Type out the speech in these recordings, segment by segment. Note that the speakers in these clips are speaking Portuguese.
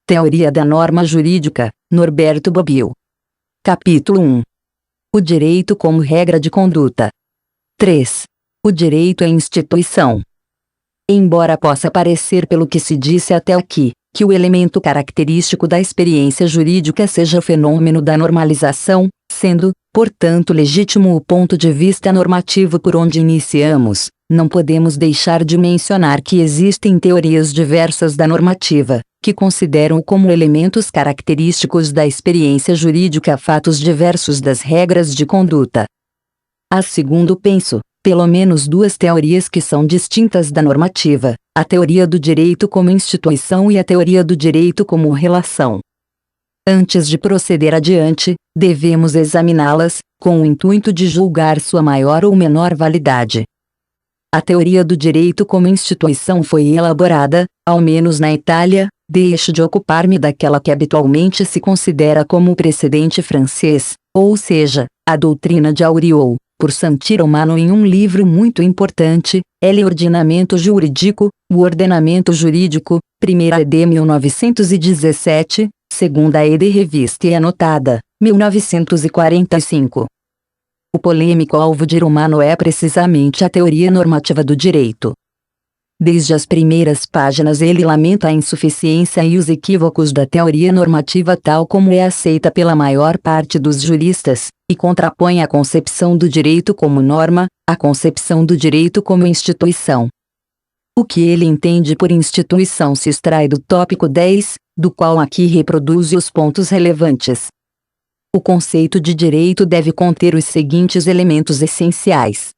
Teoria da norma jurídica, Norberto Bobbio. Capítulo 1. O direito como regra de conduta. 3. O direito é instituição. Embora possa parecer pelo que se disse até aqui, que o elemento característico da experiência jurídica seja o fenômeno da normalização, sendo, portanto, legítimo o ponto de vista normativo por onde iniciamos, não podemos deixar de mencionar que existem teorias diversas da normativa, que consideram como elementos característicos da experiência jurídica fatos diversos das regras de conduta. Há, segundo penso, pelo menos duas teorias que são distintas da normativa, a teoria do direito como instituição e a teoria do direito como relação. Antes de proceder adiante, devemos examiná-las, com o intuito de julgar sua maior ou menor validade. A teoria do direito como instituição foi elaborada, ao menos na Itália, deixo de ocupar-me daquela que habitualmente se considera como o precedente francês, ou seja, a doutrina de Auriol, por Santi Romano em um livro muito importante, El Ordinamento Jurídico, o Ordenamento Jurídico, primeira ed. 1917, segunda ed. Revista e Anotada, 1945. O polêmico alvo de Romano é precisamente a teoria normativa do direito. Desde as primeiras páginas ele lamenta a insuficiência e os equívocos da teoria normativa tal como é aceita pela maior parte dos juristas, e contrapõe a concepção do direito como norma, à concepção do direito como instituição. O que ele entende por instituição se extrai do tópico 10, do qual aqui reproduzo os pontos relevantes. O conceito de direito deve conter os seguintes elementos essenciais.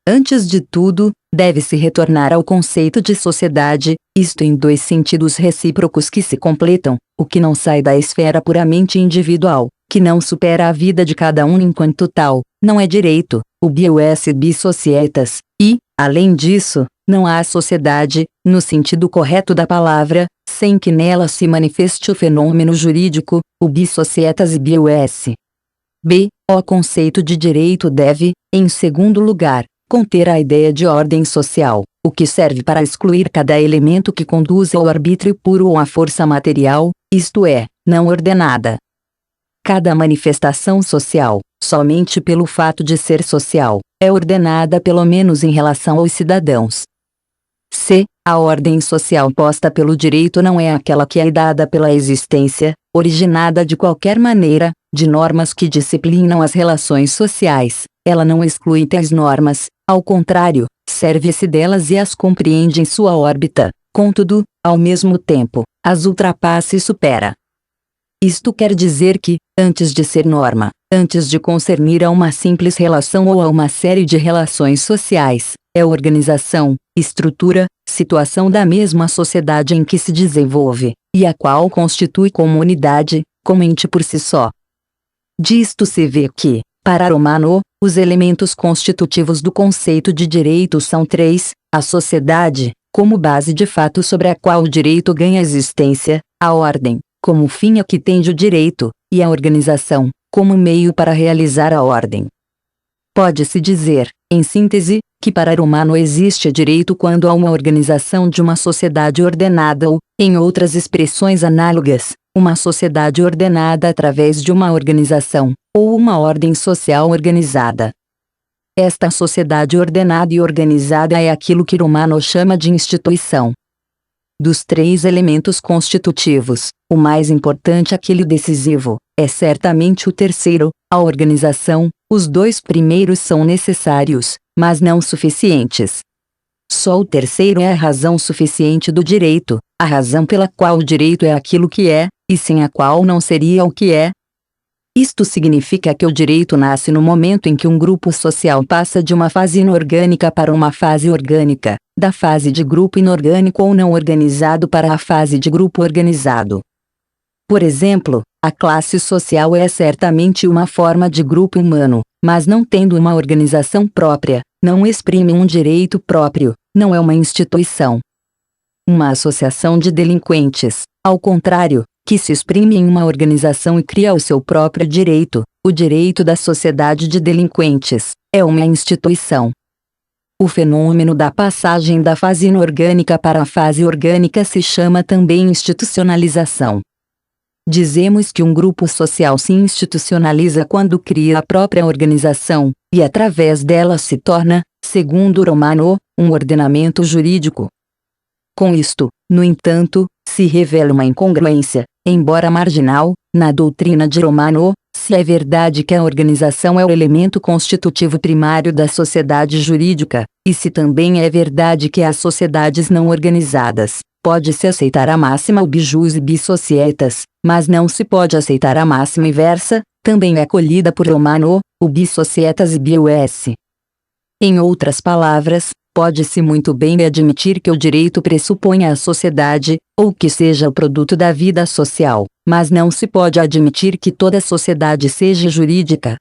Antes de tudo, deve-se retornar ao conceito de sociedade, isto em dois sentidos recíprocos que se completam, o que não sai da esfera puramente individual, que não supera a vida de cada um enquanto tal, não é direito, o bius bis societas, e, além disso, não há sociedade, no sentido correto da palavra, sem que nela se manifeste o fenômeno jurídico, o bis societas e bius. O conceito de direito deve, em segundo lugar, conter a ideia de ordem social, o que serve para excluir cada elemento que conduza ao arbítrio puro ou à força material, isto é, não ordenada. Cada manifestação social, somente pelo fato de ser social, é ordenada pelo menos em relação aos cidadãos. A ordem social posta pelo direito não é aquela que é dada pela existência, originada de qualquer maneira, de normas que disciplinam as relações sociais. Ela não exclui tais normas, ao contrário, serve-se delas e as compreende em sua órbita, contudo, ao mesmo tempo, as ultrapassa e supera. Isto quer dizer que, antes de ser norma, antes de concernir a uma simples relação ou a uma série de relações sociais, é organização, estrutura, situação da mesma sociedade em que se desenvolve, e a qual constitui como unidade, como ente por si só. Disto se vê que, para Romano, os elementos constitutivos do conceito de direito são três: a sociedade, como base de fato sobre a qual o direito ganha existência, a ordem, como fim a que tende o direito, e a organização, como meio para realizar a ordem. Pode-se dizer, em síntese, que para Romano existe direito quando há uma organização de uma sociedade ordenada ou, em outras expressões análogas, uma sociedade ordenada através de uma organização, ou uma ordem social organizada. Esta sociedade ordenada e organizada é aquilo que Romano chama de instituição. Dos três elementos constitutivos, o mais importante, aquele decisivo, é certamente o terceiro, a organização. Os dois primeiros são necessários, mas não suficientes. Só o terceiro é a razão suficiente do direito, a razão pela qual o direito é aquilo que é, e sem a qual não seria o que é. Isto significa que o direito nasce no momento em que um grupo social passa de uma fase inorgânica para uma fase orgânica, da fase de grupo inorgânico ou não organizado para a fase de grupo organizado. Por exemplo, a classe social é certamente uma forma de grupo humano, mas não tendo uma organização própria, não exprime um direito próprio, não é uma instituição. Uma associação de delinquentes, ao contrário, que se exprime em uma organização e cria o seu próprio direito, o direito da sociedade de delinquentes, é uma instituição. O fenômeno da passagem da fase inorgânica para a fase orgânica se chama também institucionalização. Dizemos que um grupo social se institucionaliza quando cria a própria organização, e através dela se torna, segundo Romano, um ordenamento jurídico. Com isto, no entanto, se revela uma incongruência, embora marginal, na doutrina de Romano, se é verdade que a organização é o elemento constitutivo primário da sociedade jurídica, e se também é verdade que as sociedades não organizadas, pode-se aceitar a máxima ubi jus ibi societas, mas não se pode aceitar a máxima inversa, também é acolhida por Romano, ubi societas ibi us. Em outras palavras, pode-se muito bem admitir que o direito pressuponha a sociedade, ou que seja o produto da vida social, mas não se pode admitir que toda sociedade seja jurídica.